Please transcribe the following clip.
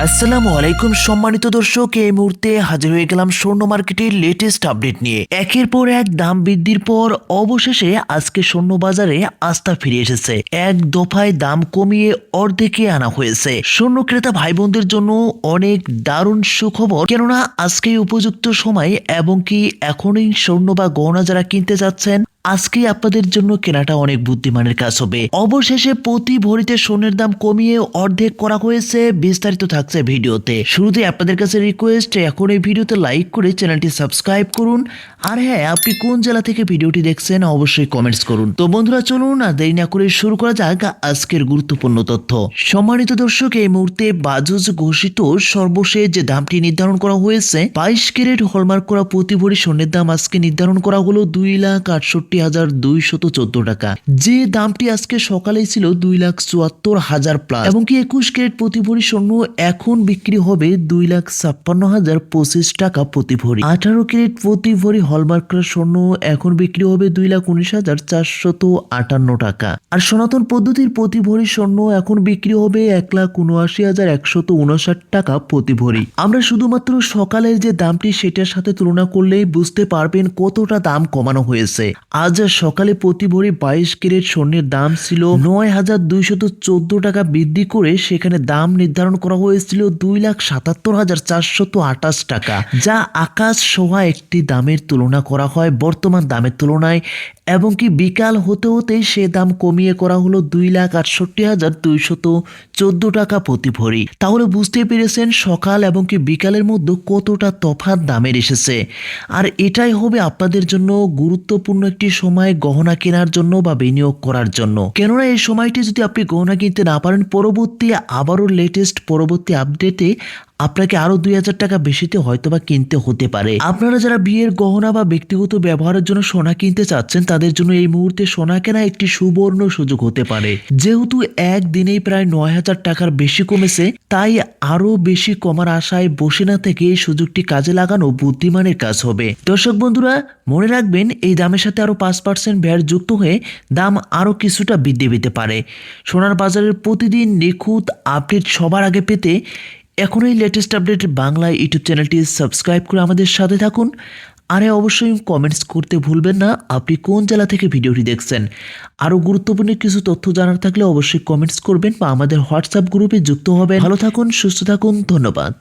আসসালামু আলাইকুম সম্মানিত দর্শক, এই মুহূর্তে হাজির হয়ে গেলাম স্বর্ণ মার্কেটের লেটেস্ট আপডেট নিয়ে। একের পর এক দাম বৃদ্ধির পর অবশেষে আজকে স্বর্ণ বাজারে আস্থা ফিরে এসেছে। এক দফায় দাম কমিয়ে অর্ধেকে আনা হয়েছে। স্বর্ণ ক্রেতা ভাই বোনদের জন্য অনেক দারুণ সুখবর, কেননা আজকেই উপযুক্ত সময় এবং কি এখনই স্বর্ণ বা গহনা যারা কিনতে যাচ্ছেন, আজকে আপনাদের জন্য কেনাটা অনেক বুদ্ধিমানের কাজ হবে। অবশেষে প্রতি ভরিতে স্বর্ণের দাম কমিয়ে অর্ধেক করা হয়েছে। বিস্তারিত থাকছে ভিডিওতে। শুরুতে আপনাদের কাছে রিকোয়েস্ট, এখন এই ভিডিওতে লাইক করে চ্যানেলটি সাবস্ক্রাইব করুন। আর হ্যাঁ, আপনি কোন জেলা থেকে ভিডিওটি দেখছেন অবশ্যই কমেন্টস করুন। তো বন্ধুরা চলুন আর দেরি না করে শুরু করা যাক আজকের গুরুত্বপূর্ণ তথ্য। সম্মানিত দর্শক, এই মুহূর্তে বাজুজ ঘোষিত সর্বশেষ যে দামটি নির্ধারণ করা হয়েছে, 22 ক্যারেট হলমার্ক করা প্রতি ভরি স্বর্ণের দাম আজকে নির্ধারণ করা হলো 2,68,214 টাকা। যে দামটি আজকে সকালেই ছিল 2,74,000 প্লাস, এবং কি 21 ক্যারেট প্রতি ভরি স্বর্ণ এখন বিক্রি হবে 2,56,025 টাকা প্রতি ভরি। 18 ক্যারেট প্রতি ভরি হলমার্ক করা স্বর্ণ এখন বিক্রি হবে 2,19,458 টাকা। আর সনাতন পদ্ধতির প্রতি ভরি স্বর্ণ এখন বিক্রি হবে 1,79,159 টাকা প্রতি ভরি। আমরা শুধুমাত্র সকালের যে দামটি সেটার সাথে তুলনা করলেই বুঝতে পারবেন কতটা দাম কমানো হয়েছে। আজ সকালে প্রতি ভরি 22 ক্যারেট স্বর্ণের দাম ছিল 9,214 টাকা বৃদ্ধি করে সেখানে দাম নির্ধারণ করা হয়েছিল 2,77,428 টাকা, যা আকাশ ছোঁয়া একটি দামের তুলনা করা হয় বর্তমান দামের তুলনায়। এবং কি বিকাল হতে হতেই সে দাম কমিয়ে করা হলো 2,68,214 টাকা প্রতি ভরি। তাহলে বুঝতে পেরেছেন সকাল এবং কি বিকালের মধ্যে কতটা তফাৎ দামের এসেছে। আর এটাই হবে আপনাদের জন্য গুরুত্বপূর্ণ একটি সময় গহনা কেনার জন্য বা বিনিয়োগ করার জন্য। কেননা এই সময়টি যদি আপনি গহনা কিনতে না পারেন, পরবর্তী আবারও লেটেস্ট পরবর্তী আপডেটে আপনাকে আরো 2,000 টাকা বেশিতে হয়তোবা কিনতে হতে পারে। আপনারা যারা বিয়ের গহনা বা ব্যক্তিগত ব্যবহারের জন্য সোনা কিনতে চাচ্ছেন, তাদের জন্য এই মুহূর্তে সোনা কেনা একটি সুবর্ণ সুযোগ হতে পারে। যেহেতু একদিনেই প্রায় 9,000 টাকার বেশি কমেছে, তাই আরো বেশি কমার আশায় বসে না থেকে এই সুযোগটি কাজে লাগানো বুদ্ধিমানের কাজ হবে। দর্শক বন্ধুরা, মনে রাখবেন এই দামের সাথে আরো 5% ভ্যাট যুক্ত হয়ে দাম আরো কিছুটা বৃদ্ধি পেতে পারে। সোনার বাজারের প্রতিদিন নিখুঁত আপডেট সবার আগে পেতে এখনই লেটেস্ট আপডেট বাংলা ইউটিউব চ্যানেলটি সাবস্ক্রাইব করে আমাদের সাথে থাকুন। আরে অবশ্যই কমেন্টস করতে ভুলবেন না আপনি কোন জেলা থেকে ভিডিওটি দেখছেন। আরও গুরুত্বপূর্ণ কিছু তথ্য জানার থাকলে অবশ্যই কমেন্টস করবেন বা আমাদের হোয়াটসঅ্যাপ গ্রুপে যুক্ত হবেন। ভালো থাকুন, সুস্থ থাকুন, ধন্যবাদ।